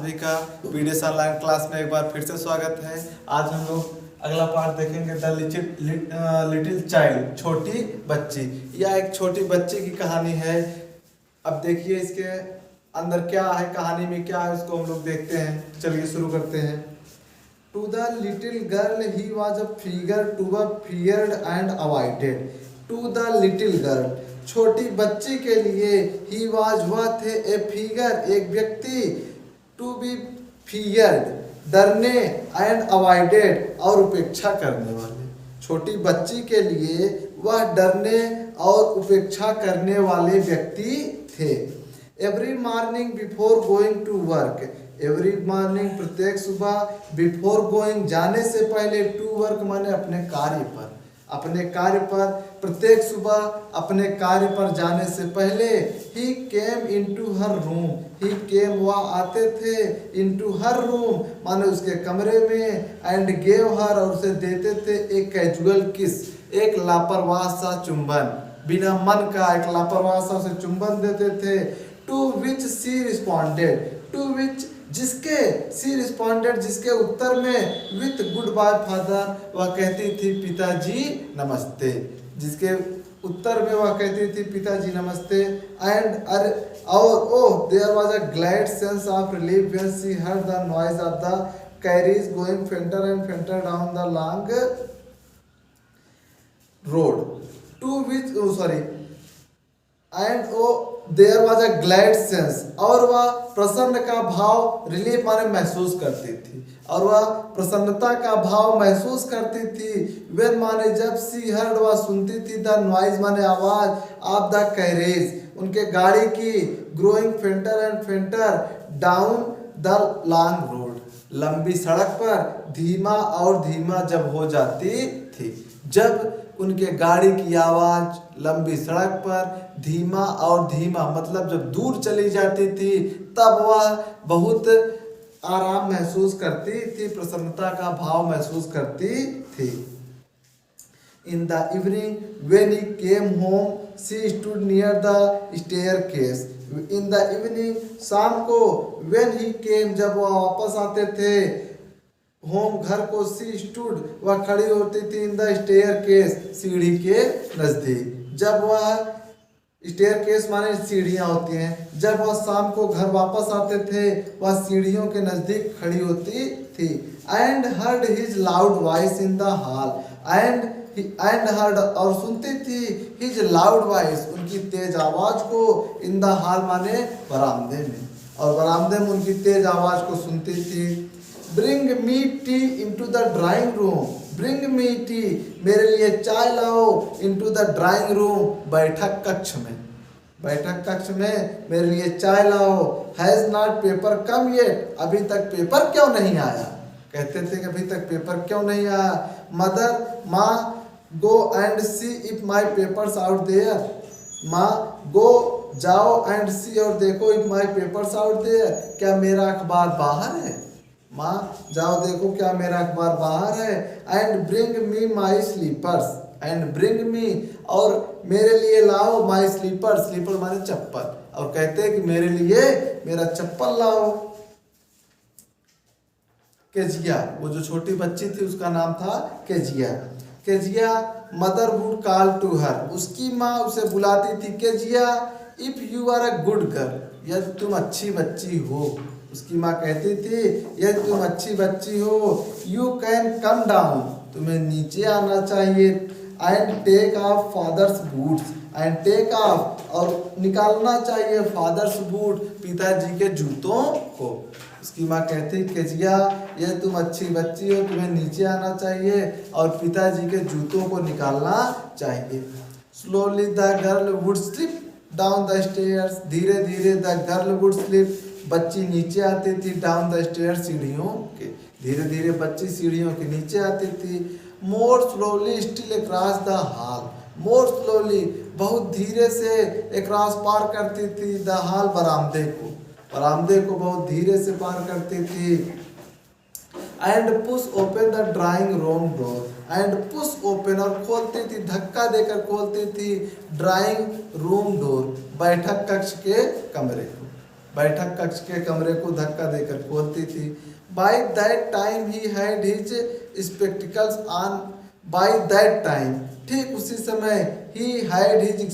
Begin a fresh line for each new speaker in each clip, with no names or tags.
सभी का PDS online class में एक बार फिर से स्वागत है। आज हम लोग अगला पार्ट देखेंगे द लिटिल चाइल्ड, छोटी बच्ची। यह एक छोटी बच्ची की कहानी है। अब देखिए इसके अंदर क्या है, कहानी में क्या है उसको हम लोग देखते हैं। चलिए शुरू करते हैं। To the little girl he was a figure to be feared and avoided. To the little girl, छोटी बच्ची के लिए, ही वॉज वह थे, ए फिगर एक व्यक्ति, टू बी फियर्ड डरने, एंड अवॉइडेड और उपेक्षा करने वाले। छोटी बच्ची के लिए वह डरने और उपेक्षा करने वाले व्यक्ति थे। Every morning before going to work, every morning प्रत्येक सुबह, बिफोर गोइंग जाने से पहले, टू वर्क माने अपने कार्य पर, अपने कार्य पर, प्रत्येक सुबह अपने कार्य पर जाने से पहले, ही केम इनटू हर रूम, ही केम वह आते थे, इनटू हर रूम माने उसके कमरे में, एंड गेव हर और उसे देते थे, एक कैजुअल किस, एक लापरवाह सा चुंबन, बिना मन का एक लापरवाह सा उसे चुंबन देते थे। To which she responded, to which जिसके, सी रिस्पॉन्डेड जिसके उत्तर में, विथ गुड बाय फादर वह कहती थी पिताजी नमस्ते, जिसके उत्तर में वह कहती थी पिताजी नमस्ते। एंड और oh there was a glad sense of relief when she heard the noise of the carriage going fainter and fainter down the long road. To which sorry and oh there was a glad sense, और वह प्रसन्न का भाव, relief माने महसूस करती थी, और वह प्रसन्नता का भाव महसूस करती थी। व्हेन माने जब, सी हर्ड वह सुनती थी, द नॉइज माने आवाज, ऑफ द कैरेज उनके गाड़ी की, growing फेंटर and fainter down the long road लंबी सड़क पर धीमा और धीमा जब हो जाती थी। जब उनके गाड़ी की आवाज लंबी सड़क पर धीमा और धीमा मतलब जब दूर चली जाती थी, तब वह बहुत आराम महसूस करती थी, प्रसन्नता का भाव महसूस करती थी। In the evening when he came home, she stood near the staircase. In the evening शाम को, व्हेन ही केम जब वह वापस आते थे, होम घर को, सी स्टूड वह खड़ी होती थी, इन द स्टेयरकेस सीढ़ी के नजदीक। जब वह स्टेयरकेस माने सीढ़ियां होती हैं, जब वह शाम को घर वापस आते थे, वह सीढ़ियों के नजदीक खड़ी होती थी। And heard his loud voice in the hall, and heard और सुनती थी, हिज लाउड वॉइस उनकी तेज आवाज को, इन द हॉल माने बरामदे में, और बरामदे में उनकी तेज आवाज को सुनती थी। Bring me T into the drawing room, bring me T मेरे लिए चाय लाओ, इनटू द ड्राइंग रूम बैठक कक्ष में, बैठक कक्ष में मेरे लिए चाय लाओ। Has not paper come yet, अभी तक पेपर क्यों नहीं आया, कहते थे कि अभी तक पेपर क्यों नहीं आया। मदर माँ, go and see if my papers out there, माँ गो जाओ एंड सी और देखो, if my papers out there क्या मेरा अखबार बाहर है, माँ जाओ देखो क्या मेरा अखबार बाहर है। And bring me my slippers, and bring me और मेरे लिए लाओ, माई स्लीपर, स्लीपर माने चप्पल, और कहते हैं कि मेरे लिए मेरा चप्पल लाओ। केजिया, वो जो छोटी बच्ची थी उसका नाम था Kezia. Kezia mother would call to her, उसकी माँ उसे बुलाती थी, Kezia if you are a good girl, यदि तुम अच्छी बच्ची हो, उसकी माँ कहती थी यदि तुम अच्छी बच्ची हो, यू कैन कम डाउन तुम्हें नीचे आना चाहिए, and take off father's boots, and take off और निकालना चाहिए, फादर्स बूट पिताजी के जूतों को। उसकी माँ कहती केजिया यदि तुम अच्छी बच्ची हो तुम्हें नीचे आना चाहिए और पिताजी के जूतों को निकालना चाहिए। Slowly the girl would slip down the stairs, धीरे धीरे द गर्ल वुड स्लिप बच्ची नीचे आती थी, डाउन द स्टेयर्स सीढ़ियों के, धीरे धीरे बच्ची सीढ़ियों के नीचे आती थी। मोर slowly still across the hall, more slowly बहुत धीरे से अक्रॉस पार करती थी, द हॉल बरामदे को, बरामदे को बहुत धीरे से पार करती थी। And push open the drawing room door, and push open और खोलती थी, धक्का देकर खोलती थी, ड्राइंग रूम डोर बैठक कक्ष के कमरे को, बैठक कक्ष के कमरे को धक्का देकर खोलती थी। By that time he had his spectacles on. By that time, ठीक उसी समय, ही हैड हिज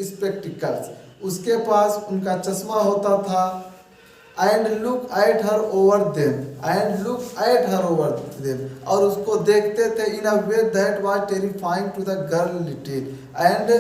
स्पेक्टिकल्स, उसके पास उनका चश्मा होता था। And look at her over them, and look at her over them, और उसको देखते थे in a way that was terrifying to the girl little, and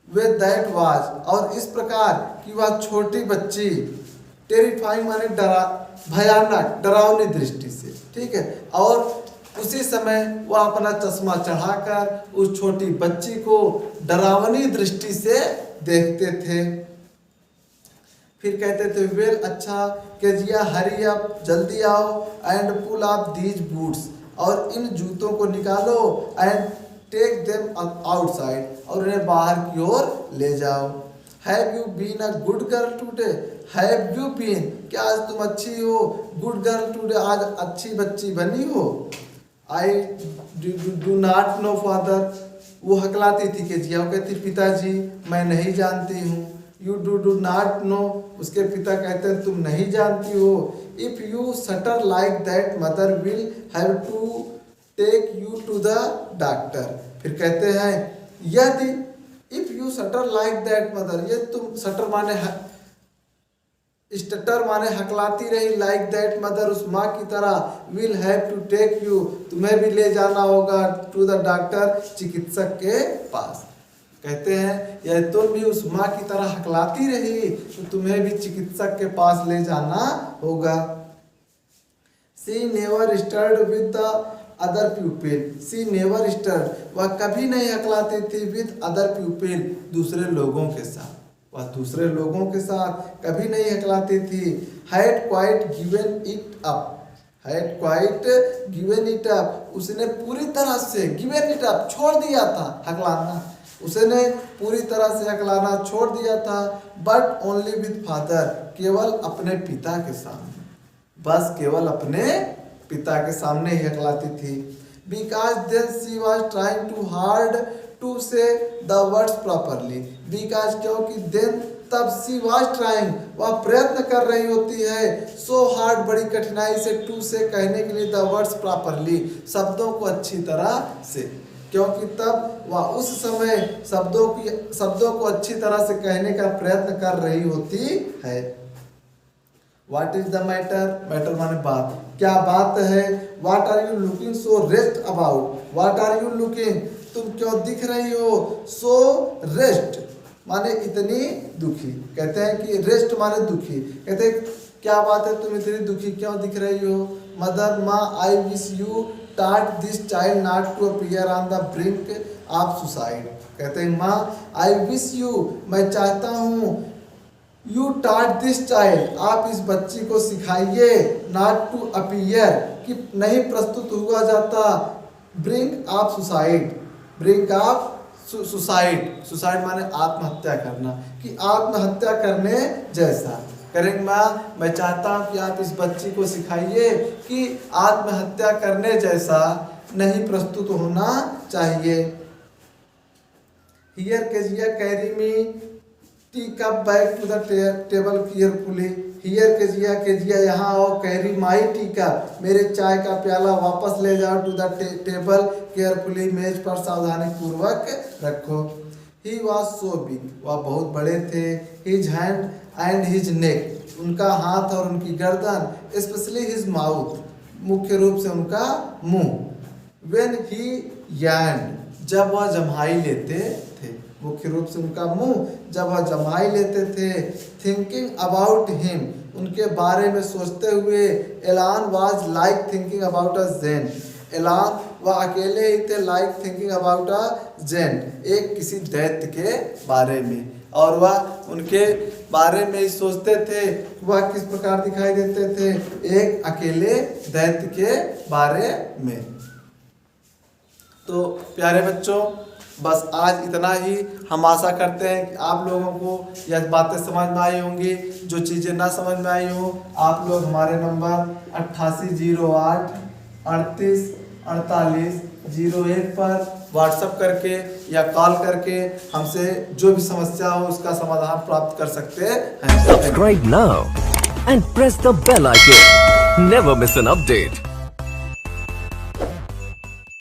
way that was, और इस प्रकार कि वह छोटी बच्ची, टेरिफाइंग माने डरा, भयानक, डरावनी दृष्टि से, ठीक है, और उसी समय वह अपना चश्मा चढ़ाकर उस छोटी बच्ची को डरावनी दृष्टि से देखते थे। फिर कहते थे वेल अच्छा केजिया हरी अप, जल्दी आओ, and pull up these boots, और इन जूतों को निकालो, एंड टेक देम आउटसाइड, और उन्हें बाहर की ओर ले जाओ। Have you been a good girl today, have you been, क्या आज तुम अच्छी हो, गुड गर्ल टुडे, आज अच्छी बच्ची बनी हो। I do not know father, वो हकलाती थी केजिया, वो कहती पिताजी मैं नहीं जानती हूँ। यू डू नॉट नो, उसके पिता कहते हैं तुम नहीं जानती हो। If you stutter like that mother will have to take you to the doctor. फिर कहते हैं यदि, if you stutter like that mother, ये तुम सटर माने स्टटर माने हकलाती रही, लाइक दैट मदर, उस माँ की तरह, will have to take you, तुम्हें भी ले जाना होगा, टू द डॉक्टर, चिकित्सक के पास। कहते हैं यदि तुम भी उस माँ की तरह हकलाती रही तो तुम्हें भी चिकित्सक के पास ले जाना होगा। She never stirred with the other pupil, she never stirred, वह कभी नहीं हकलाती थी विद अदर प्यूपिल, दूसरे लोगों के साथ, वह दूसरे लोगों के साथ कभी नहीं हकलाती थी। Had quite given it up, had quite given it up, उसने पूरी तरह से, गिवन इट अप, छोड़ दिया था हकलाना, उसने पूरी तरह से हकलाना छोड़ दिया था। बट ओनली विद फादर, केवल अपने पिता के सामने, बस केवल अपने पिता के सामने ही हकलाती थी। Because then she was trying too hard to say the words properly, because क्योंकि देन तब सी वॉज ट्राइंग, वह प्रयत्न कर रही होती है, सो हार्ड, बड़ी कठिनाई से, टू से कहने के लिए, द वर्ड्स प्रॉपरली, शब्दों को अच्छी तरह से, क्योंकि तब वह उस समय शब्दों को अच्छी तरह से कहने का प्रयत्न कर रही होती है। What is the matter? Matter माने बात, क्या बात है। What are you looking so rest about? What are you looking? तुम क्यों दिख रही हो, so rest माने इतनी दुखी, कहते हैं कि रेस्ट माने दुखी, कहते हैं क्या बात है तुम इतनी दुखी क्यों दिख रही हो। मदर, माँ, I wish you taught this child not to appear on the brink of suicide, कहते हैं माँ, आई विश यू, मैं चाहता हूँ, यू taught this child, आप इस बच्ची को सिखाइए, not to appear, कि नहीं प्रस्तुत हुआ जाता, brink of suicide, brink of suicide, suicide माने आत्महत्या करना, कि आत्महत्या करने जैसा करेंगे। माँ, मैं चाहता हूँ कि आप इस बच्ची को सिखाइए कि आत्महत्या करने जैसा नहीं प्रस्तुत होना चाहिए। Here Kezia carry me tea cup back to the table carefully, here Kezia यहाँ आओ, कैरी माई टी कप, मेरे चाय का प्याला वापस ले जाओ, टू द टेबल केयरफुली, मेज पर सावधानी पूर्वक रखो। ही वॉज सो बिग, वह बहुत बड़े थे। His hand and his neck, उनका हाथ और उनकी गर्दन, स्पेशली हिज माउथ, मुख्य रूप से उनका मुंह। व्हेन ही यार्न, जब वह जम्हाई लेते थे, मुख्य रूप से उनका मुंह जब वह जम्हाई लेते थे। थिंकिंग अबाउट हिम, उनके बारे में सोचते हुए। Alan was like thinking about a Jane, Alan वह अकेले ही थे, like thinking about a Jane, एक किसी दैत्य के बारे में, और वह उनके बारे में ही सोचते थे। वह किस प्रकार दिखाई देते थे, एक अकेले दैत्य के बारे में। तो प्यारे बच्चों, बस आज इतना ही। हम आशा करते हैं कि आप लोगों को यह बातें समझ में आई होंगी। जो चीज़ें ना समझ में आई हो, आप लोग हमारे नंबर 8808 38 48 01 पर व्हाट्सएप करके या कॉल करके हमसे जो भी समस्या हो उसका समाधान प्राप्त कर सकते हैं।
Subscribe now and press the bell icon. Never miss an update.